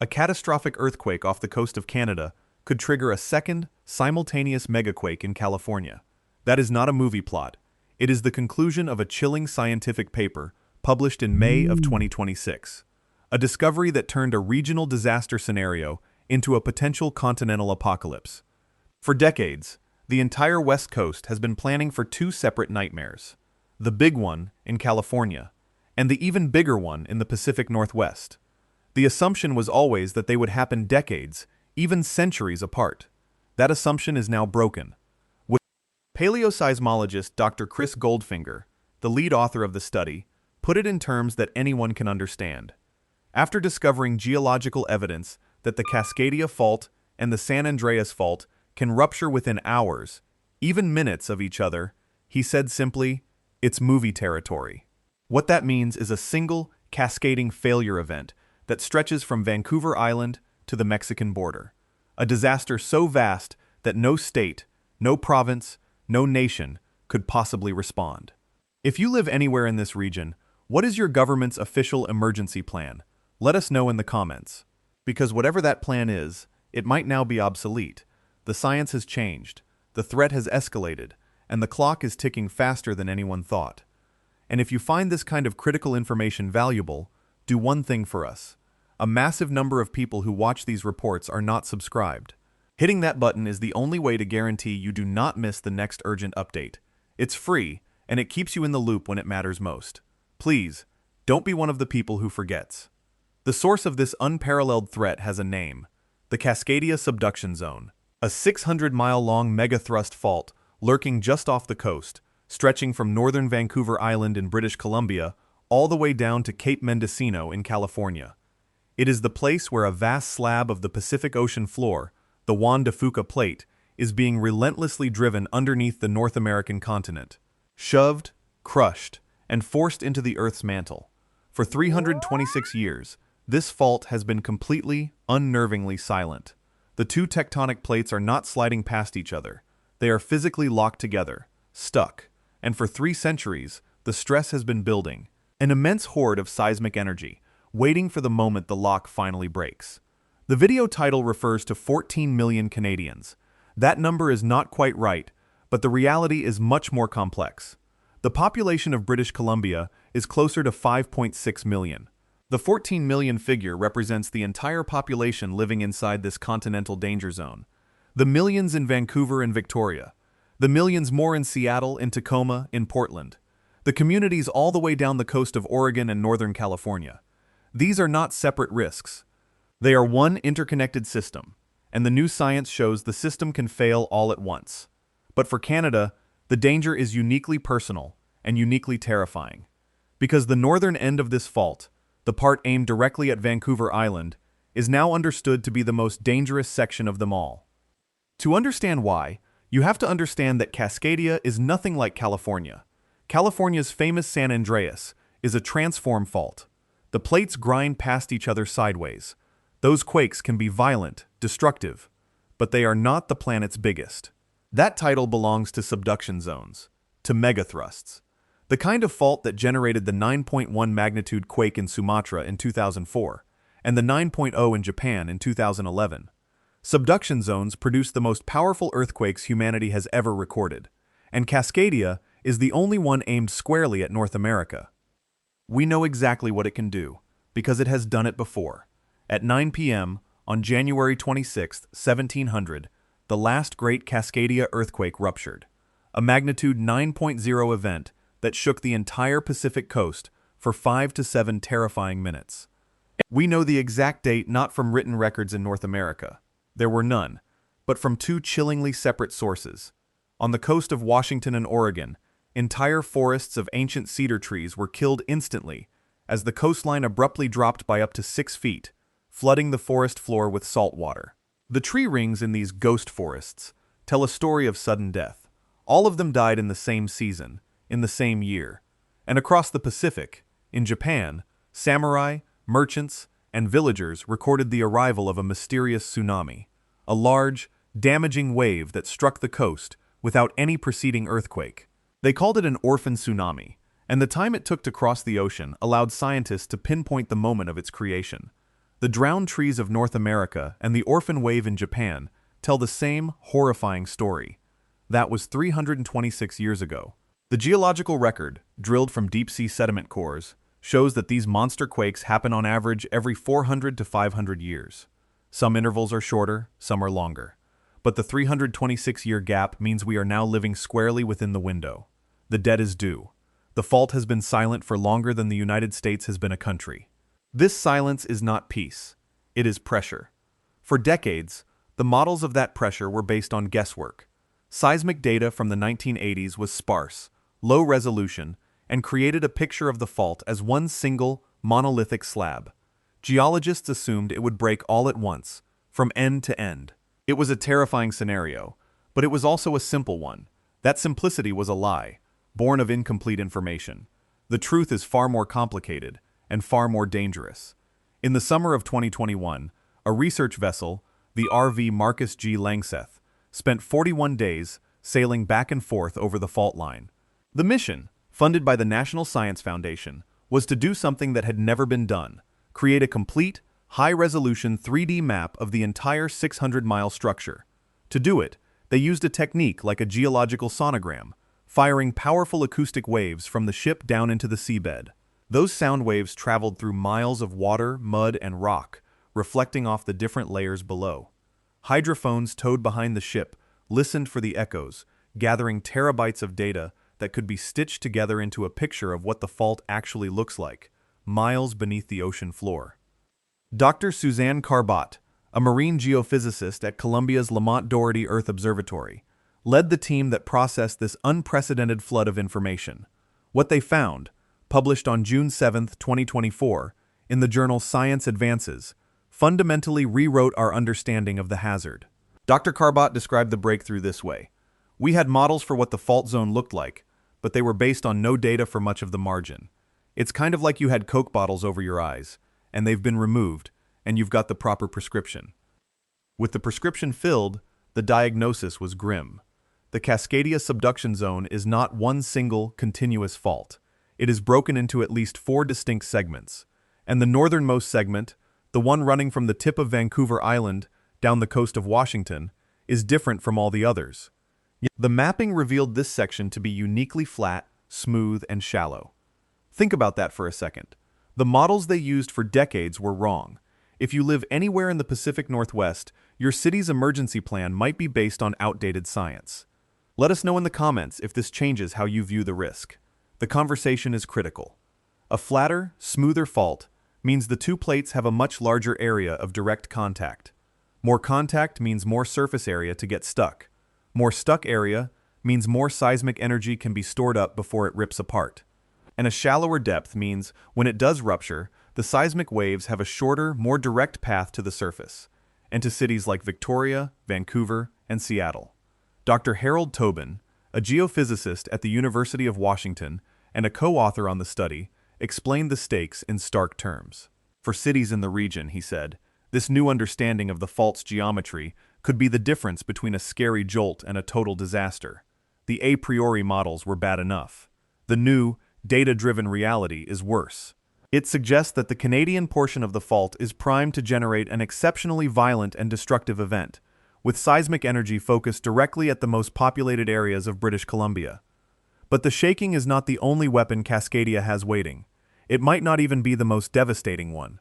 A catastrophic earthquake off the coast of Canada could trigger a second, simultaneous megaquake in California. That is not a movie plot. It is the conclusion of a chilling scientific paper published in May of 2026. A discovery that turned a regional disaster scenario into a potential continental apocalypse. For decades, the entire West Coast has been planning for two separate nightmares. The big one in California, and the even bigger one in the Pacific Northwest. The assumption was always that they would happen decades, even centuries apart. That assumption is now broken. Paleoseismologist Dr. Chris Goldfinger, the lead author of the study, put it in terms that anyone can understand. After discovering geological evidence that the Cascadia Fault and the San Andreas Fault can rupture within hours, even minutes of each other, he said simply, "It's movie territory." What that means is a single, cascading failure event that stretches from Vancouver Island to the Mexican border. A disaster so vast that no state, no province, no nation could possibly respond. If you live anywhere in this region, what is your government's official emergency plan? Let us know in the comments. Because whatever that plan is, it might now be obsolete. The science has changed, the threat has escalated, and the clock is ticking faster than anyone thought. And if you find this kind of critical information valuable, do one thing for us. A massive number of people who watch these reports are not subscribed. Hitting that button is the only way to guarantee you do not miss the next urgent update. It's free, and it keeps you in the loop when it matters most. Please, don't be one of the people who forgets. The source of this unparalleled threat has a name: the Cascadia Subduction Zone, a 600-mile-long megathrust fault lurking just off the coast, stretching from northern Vancouver Island in British Columbia all the way down to Cape Mendocino in California. It is the place where a vast slab of the Pacific Ocean floor, the Juan de Fuca Plate, is being relentlessly driven underneath the North American continent, shoved, crushed, and forced into the Earth's mantle. For 326 years, this fault has been completely, unnervingly silent. The two tectonic plates are not sliding past each other. They are physically locked together, stuck, and for 3 centuries, the stress has been building, an immense hoard of seismic energy, waiting for the moment the lock finally breaks. The video title refers to 14 million Canadians. That number is not quite right, but the reality is much more complex. The population of British Columbia is closer to 5.6 million. The 14 million figure represents the entire population living inside this continental danger zone. The millions in Vancouver and Victoria. The millions more in Seattle, in Tacoma, in Portland. The communities all the way down the coast of Oregon and Northern California. These are not separate risks. They are one interconnected system, and the new science shows the system can fail all at once. But for Canada, the danger is uniquely personal and uniquely terrifying. Because the northern end of this fault, the part aimed directly at Vancouver Island, is now understood to be the most dangerous section of them all. To understand why, you have to understand that Cascadia is nothing like California. California's famous San Andreas is a transform fault. The plates grind past each other sideways. Those quakes can be violent, destructive, but they are not the planet's biggest. That title belongs to subduction zones, to megathrusts, the kind of fault that generated the 9.1 magnitude quake in Sumatra in 2004 and the 9.0 in Japan in 2011. Subduction zones produce the most powerful earthquakes humanity has ever recorded, and Cascadia is the only one aimed squarely at North America. We know exactly what it can do, because it has done it before. At 9 p.m. on January 26, 1700, the last great Cascadia earthquake ruptured, a magnitude 9.0 event that shook the entire Pacific coast for 5 to 7 terrifying minutes. We know the exact date not from written records in North America. There were none, but from 2 chillingly separate sources. On the coast of Washington and Oregon, entire forests of ancient cedar trees were killed instantly as the coastline abruptly dropped by up to 6 feet, flooding the forest floor with salt water. The tree rings in these ghost forests tell a story of sudden death. All of them died in the same season, in the same year. And across the Pacific, in Japan, samurai, merchants, and villagers recorded the arrival of a mysterious tsunami, a large, damaging wave that struck the coast without any preceding earthquake. They called it an orphan tsunami, and the time it took to cross the ocean allowed scientists to pinpoint the moment of its creation. The drowned trees of North America and the orphan wave in Japan tell the same horrifying story. That was 326 years ago. The geological record, drilled from deep-sea sediment cores, shows that these monster quakes happen on average every 400 to 500 years. Some intervals are shorter, some are longer. But the 326-year gap means we are now living squarely within the window. The debt is due. The fault has been silent for longer than the United States has been a country. This silence is not peace. It is pressure. For decades, the models of that pressure were based on guesswork. Seismic data from the 1980s was sparse, low resolution, and created a picture of the fault as one single, monolithic slab. Geologists assumed it would break all at once, from end to end. It was a terrifying scenario, but it was also a simple one. That simplicity was a lie, born of incomplete information. The truth is far more complicated and far more dangerous. In the summer of 2021, a research vessel, the RV Marcus G. Langseth, spent 41 days sailing back and forth over the fault line. The mission, funded by the National Science Foundation, was to do something that had never been done: create a complete, high-resolution 3D map of the entire 600-mile structure. To do it, they used a technique like a geological sonogram, firing powerful acoustic waves from the ship down into the seabed. Those sound waves traveled through miles of water, mud, and rock, reflecting off the different layers below. Hydrophones towed behind the ship listened for the echoes, gathering terabytes of data that could be stitched together into a picture of what the fault actually looks like, miles beneath the ocean floor. Dr. Suzanne Carbotte, a marine geophysicist at Columbia's Lamont Doherty Earth Observatory, led the team that processed this unprecedented flood of information. What they found, published on June 7, 2024, in the journal Science Advances, fundamentally rewrote our understanding of the hazard. Dr. Carbotte described the breakthrough this way: "We had models for what the fault zone looked like, but they were based on no data for much of the margin. It's kind of like you had Coke bottles over your eyes, and they've been removed, and you've got the proper prescription." With the prescription filled, the diagnosis was grim. The Cascadia Subduction Zone is not one single, continuous fault. It is broken into at least 4 distinct segments, and the northernmost segment, the one running from the tip of Vancouver Island down the coast of Washington, is different from all the others. The mapping revealed this section to be uniquely flat, smooth, and shallow. Think about that for a second. The models they used for decades were wrong. If you live anywhere in the Pacific Northwest, your city's emergency plan might be based on outdated science. Let us know in the comments if this changes how you view the risk. The conversation is critical. A flatter, smoother fault means the two plates have a much larger area of direct contact. More contact means more surface area to get stuck. More stuck area means more seismic energy can be stored up before it rips apart. And a shallower depth means when it does rupture, the seismic waves have a shorter, more direct path to the surface, and to cities like Victoria, Vancouver, and Seattle. Dr. Harold Tobin, a geophysicist at the University of Washington and a co-author on the study, explained the stakes in stark terms. For cities in the region, he said, this new understanding of the fault's geometry could be the difference between a scary jolt and a total disaster. The a priori models were bad enough. The new, data-driven reality is worse. It suggests that the Canadian portion of the fault is primed to generate an exceptionally violent and destructive event, with seismic energy focused directly at the most populated areas of British Columbia. But the shaking is not the only weapon Cascadia has waiting. It might not even be the most devastating one.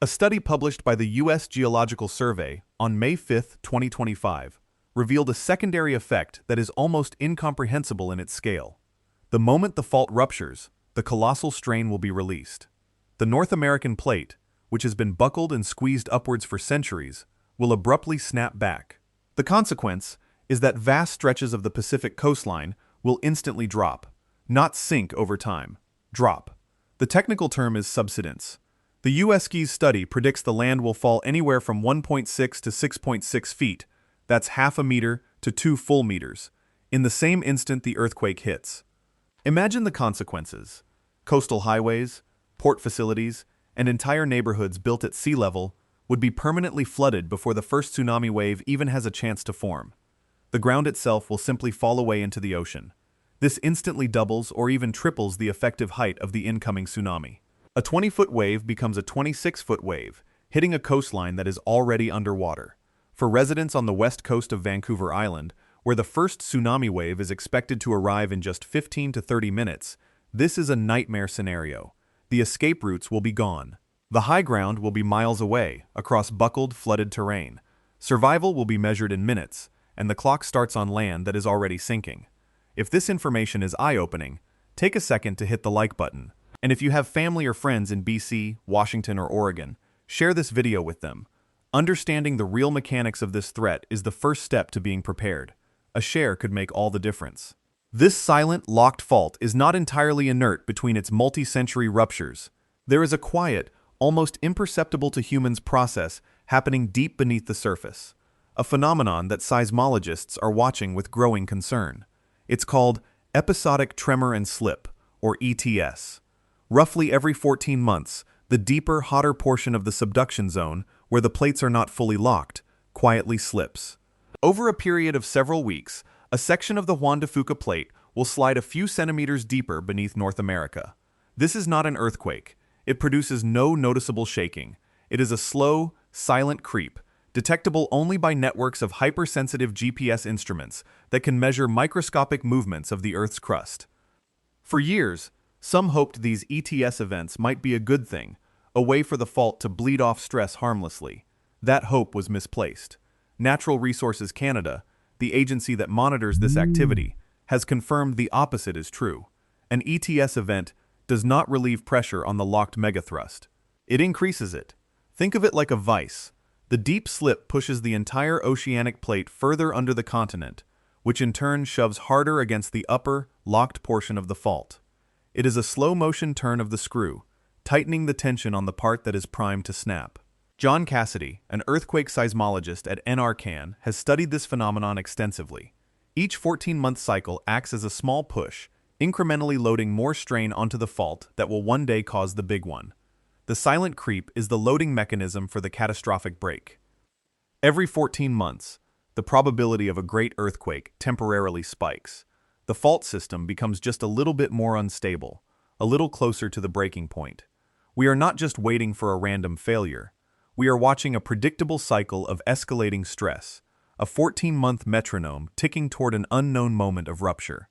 A study published by the U.S. Geological Survey on May 5, 2025, revealed a secondary effect that is almost incomprehensible in its scale. The moment the fault ruptures, the colossal strain will be released. The North American plate, which has been buckled and squeezed upwards for centuries, will abruptly snap back. The consequence is that vast stretches of the Pacific coastline will instantly drop, not sink over time. Drop. The technical term is subsidence. The USGS study predicts the land will fall anywhere from 1.6 to 6.6 feet, that's half a meter to 2 full meters, in the same instant the earthquake hits. Imagine the consequences. Coastal highways, port facilities, and entire neighborhoods built at sea level would be permanently flooded before the first tsunami wave even has a chance to form. The ground itself will simply fall away into the ocean. This instantly doubles or even triples the effective height of the incoming tsunami. A 20-foot wave becomes a 26-foot wave, hitting a coastline that is already underwater. For residents on the west coast of Vancouver Island, where the first tsunami wave is expected to arrive in just 15 to 30 minutes, this is a nightmare scenario. The escape routes will be gone. The high ground will be miles away, across buckled, flooded terrain. Survival will be measured in minutes, and the clock starts on land that is already sinking. If this information is eye-opening, take a second to hit the like button. And if you have family or friends in BC, Washington, or Oregon, share this video with them. Understanding the real mechanics of this threat is the first step to being prepared. A share could make all the difference. This silent, locked fault is not entirely inert between its multi-century ruptures. There is a quiet, almost imperceptible to humans process happening deep beneath the surface, a phenomenon that seismologists are watching with growing concern. It's called episodic tremor and slip, or ETS. Roughly every 14 months, the deeper, hotter portion of the subduction zone, where the plates are not fully locked, quietly slips. Over a period of several weeks, a section of the Juan de Fuca plate will slide a few centimeters deeper beneath North America. This is not an earthquake. It produces no noticeable shaking. It is a slow, silent creep, detectable only by networks of hypersensitive GPS instruments that can measure microscopic movements of the Earth's crust. For years, some hoped these ETS events might be a good thing, a way for the fault to bleed off stress harmlessly. That hope was misplaced. Natural Resources Canada, the agency that monitors this activity, has confirmed the opposite is true. An ETS event does not relieve pressure on the locked megathrust. It increases it. Think of it like a vise. The deep slip pushes the entire oceanic plate further under the continent, which in turn shoves harder against the upper, locked portion of the fault. It is a slow-motion turn of the screw, tightening the tension on the part that is primed to snap. John Cassidy, an earthquake seismologist at NRCan, has studied this phenomenon extensively. Each 14-month cycle acts as a small push, incrementally loading more strain onto the fault that will one day cause the big one. The silent creep is the loading mechanism for the catastrophic break. Every 14 months, the probability of a great earthquake temporarily spikes. The fault system becomes just a little bit more unstable, a little closer to the breaking point. We are not just waiting for a random failure. We are watching a predictable cycle of escalating stress, a 14-month metronome ticking toward an unknown moment of rupture.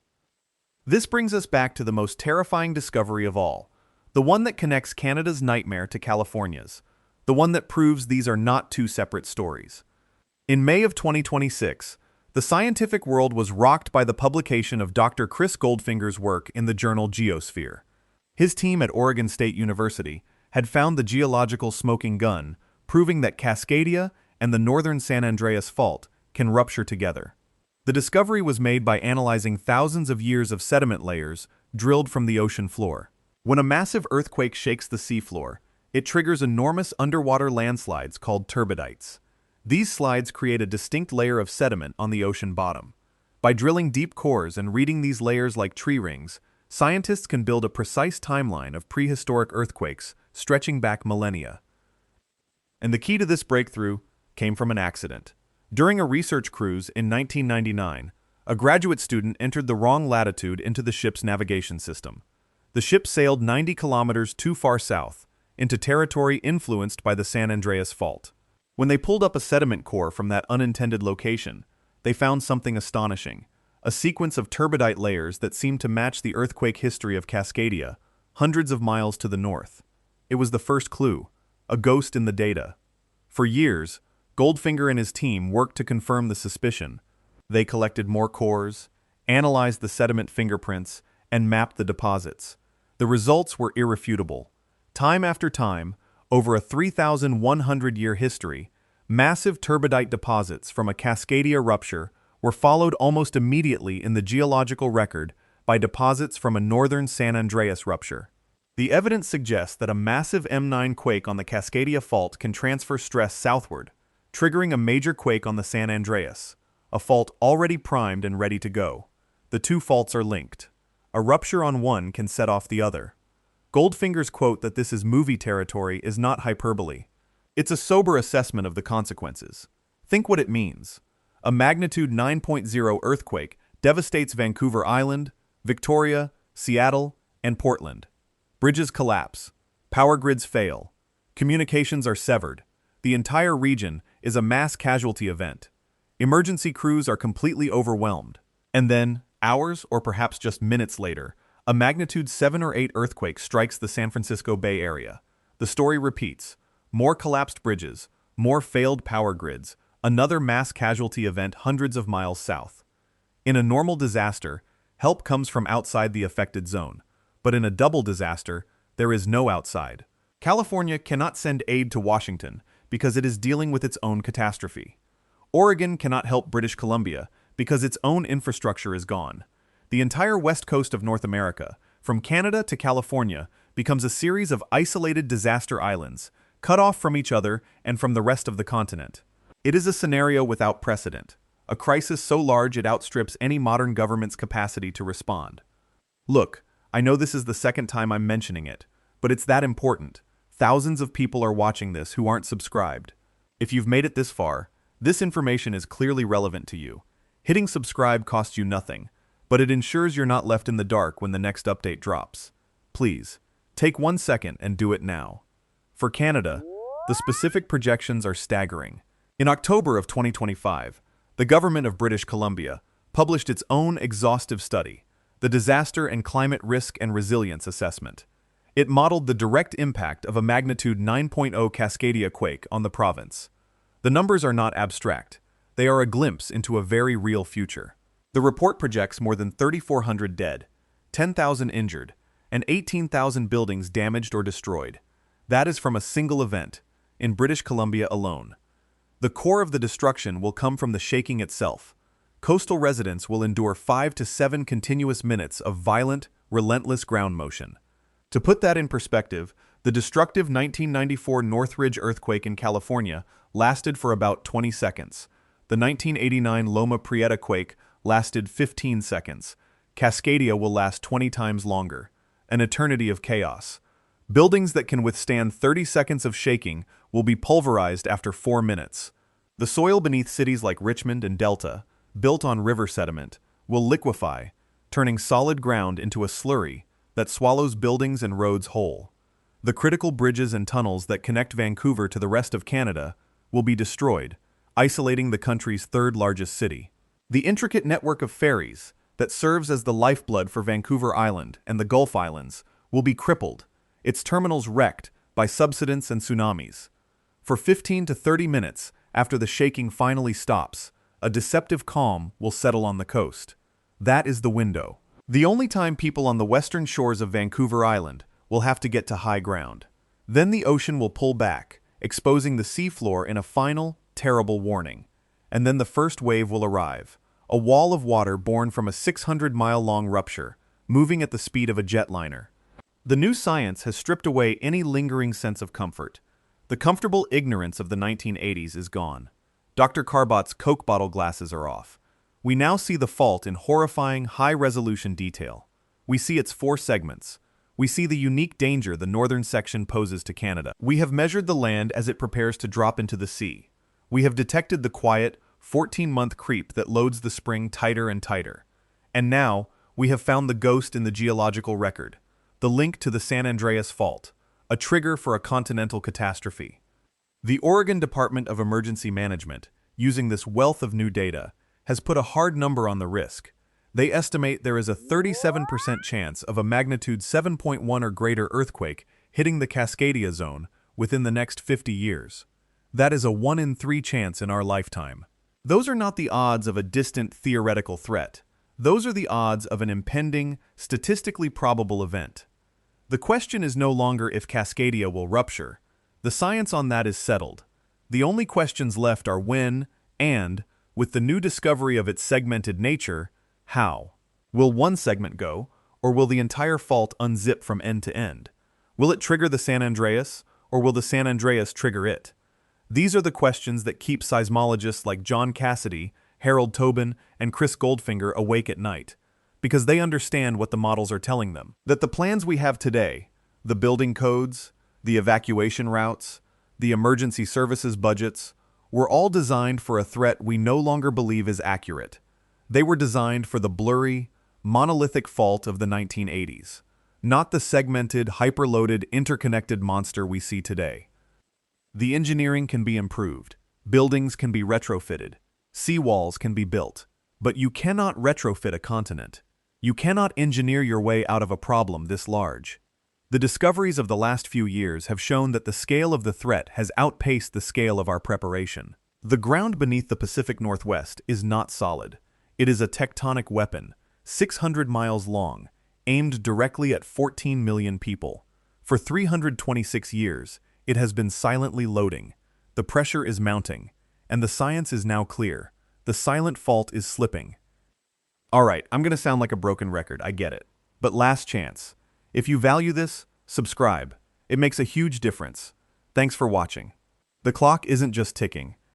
This brings us back to the most terrifying discovery of all, the one that connects Canada's nightmare to California's, the one that proves these are not two separate stories. In May of 2026, the scientific world was rocked by the publication of Dr. Chris Goldfinger's work in the journal Geosphere. His team at Oregon State University had found the geological smoking gun, proving that Cascadia and the northern San Andreas fault can rupture together. The discovery was made by analyzing thousands of years of sediment layers drilled from the ocean floor. When a massive earthquake shakes the seafloor, it triggers enormous underwater landslides called turbidites. These slides create a distinct layer of sediment on the ocean bottom. By drilling deep cores and reading these layers like tree rings, scientists can build a precise timeline of prehistoric earthquakes stretching back millennia. And the key to this breakthrough came from an accident. During a research cruise in 1999, a graduate student entered the wrong latitude into the ship's navigation system. The ship sailed 90 kilometers too far south, into territory influenced by the San Andreas fault. When they pulled up a sediment core from that unintended location, they found something astonishing, a sequence of turbidite layers that seemed to match the earthquake history of Cascadia, hundreds of miles to the north. It was the first clue, a ghost in the data. For years, Goldfinger and his team worked to confirm the suspicion. They collected more cores, analyzed the sediment fingerprints, and mapped the deposits. The results were irrefutable. Time after time, over a 3,100-year history, massive turbidite deposits from a Cascadia rupture were followed almost immediately in the geological record by deposits from a northern San Andreas rupture. The evidence suggests that a massive M9 quake on the Cascadia fault can transfer stress southward, triggering a major quake on the San Andreas, a fault already primed and ready to go. The two faults are linked. A rupture on one can set off the other. Goldfinger's quote that this is movie territory is not hyperbole. It's a sober assessment of the consequences. Think what it means. A magnitude 9.0 earthquake devastates Vancouver Island, Victoria, Seattle, and Portland. Bridges collapse. Power grids fail. Communications are severed. the entire region is a mass casualty event. Emergency crews are completely overwhelmed. And then, hours or perhaps just minutes later, a magnitude 7 or 8 earthquake strikes the San Francisco Bay Area. The story repeats. More collapsed bridges, more failed power grids, another mass casualty event hundreds of miles south. In a normal disaster, help comes from outside the affected zone. But in a double disaster, there is no outside. California cannot send aid to Washington because it is dealing with its own catastrophe. Oregon cannot help British Columbia because its own infrastructure is gone. The entire west coast of North America, from Canada to California, becomes a series of isolated disaster islands, cut off from each other and from the rest of the continent. It is a scenario without precedent, a crisis so large it outstrips any modern government's capacity to respond. Look, I know this is the second time I'm mentioning it, but it's that important. Thousands of people are watching this who aren't subscribed. If you've made it this far, this information is clearly relevant to you. Hitting subscribe costs you nothing, but it ensures you're not left in the dark when the next update drops. Please, take 1 second and do it now. For Canada, the specific projections are staggering. In October of 2025, the government of British Columbia published its own exhaustive study, the Disaster and Climate Risk and Resilience Assessment. It modeled the direct impact of a magnitude 9.0 Cascadia quake on the province. The numbers are not abstract. They are a glimpse into a very real future. The report projects more than 3,400 dead, 10,000 injured, and 18,000 buildings damaged or destroyed. That is from a single event, in British Columbia alone. The core of the destruction will come from the shaking itself. Coastal residents will endure 5 to 7 continuous minutes of violent, relentless ground motion. To put that in perspective, the destructive 1994 Northridge earthquake in California lasted for about 20 seconds. The 1989 Loma Prieta quake lasted 15 seconds. Cascadia will last 20 times longer. An eternity of chaos. Buildings that can withstand 30 seconds of shaking will be pulverized after 4 minutes. The soil beneath cities like Richmond and Delta, built on river sediment, will liquefy, turning solid ground into a slurry that swallows buildings and roads whole. The critical bridges and tunnels that connect Vancouver to the rest of Canada will be destroyed, isolating the country's third-largest city. The intricate network of ferries that serves as the lifeblood for Vancouver Island and the Gulf Islands will be crippled, its terminals wrecked by subsidence and tsunamis. For 15 to 30 minutes after the shaking finally stops, a deceptive calm will settle on the coast. That is the window. The only time people on the western shores of Vancouver Island will have to get to high ground. Then the ocean will pull back, exposing the seafloor in a final, terrible warning. And then the first wave will arrive, a wall of water born from a 600-mile-long rupture, moving at the speed of a jetliner. The new science has stripped away any lingering sense of comfort. The comfortable ignorance of the 1980s is gone. Dr. Carbotte's Coke bottle glasses are off. We now see the fault in horrifying, high-resolution detail. We see its 4 segments. We see the unique danger the northern section poses to Canada. We have measured the land as it prepares to drop into the sea. We have detected the quiet, 14-month creep that loads the spring tighter and tighter. And now, we have found the ghost in the geological record, the link to the San Andreas fault, a trigger for a continental catastrophe. The Oregon Department of Emergency Management, using this wealth of new data, has put a hard number on the risk. They estimate there is a 37% chance of a magnitude 7.1 or greater earthquake hitting the Cascadia Zone within the next 50 years. That is a 1 in 3 chance in our lifetime. Those are not the odds of a distant theoretical threat. Those are the odds of an impending, statistically probable event. The question is no longer if Cascadia will rupture. The science on that is settled. The only questions left are when and, with the new discovery of its segmented nature, how. Will one segment go, or will the entire fault unzip from end to end? Will it trigger the San Andreas, or will the San Andreas trigger it? These are the questions that keep seismologists like John Cassidy, Harold Tobin, and Chris Goldfinger awake at night, because they understand what the models are telling them. That the plans we have today, the building codes, the evacuation routes, the emergency services budgets, were all designed for a threat we no longer believe is accurate. They were designed for the blurry, monolithic fault of the 1980s, not the segmented, hyperloaded, interconnected monster we see today. The engineering can be improved. Buildings can be retrofitted. Seawalls can be built. But you cannot retrofit a continent. You cannot engineer your way out of a problem this large. The discoveries of the last few years have shown that the scale of the threat has outpaced the scale of our preparation. The ground beneath the Pacific Northwest is not solid. It is a tectonic weapon, 600 miles long, aimed directly at 14 million people. For 326 years, it has been silently loading. The pressure is mounting, and the science is now clear. The silent fault is slipping. All right, I'm going to sound like a broken record, I get it. But last chance. If you value this, subscribe. It makes a huge difference. Thanks for watching. The clock isn't just ticking.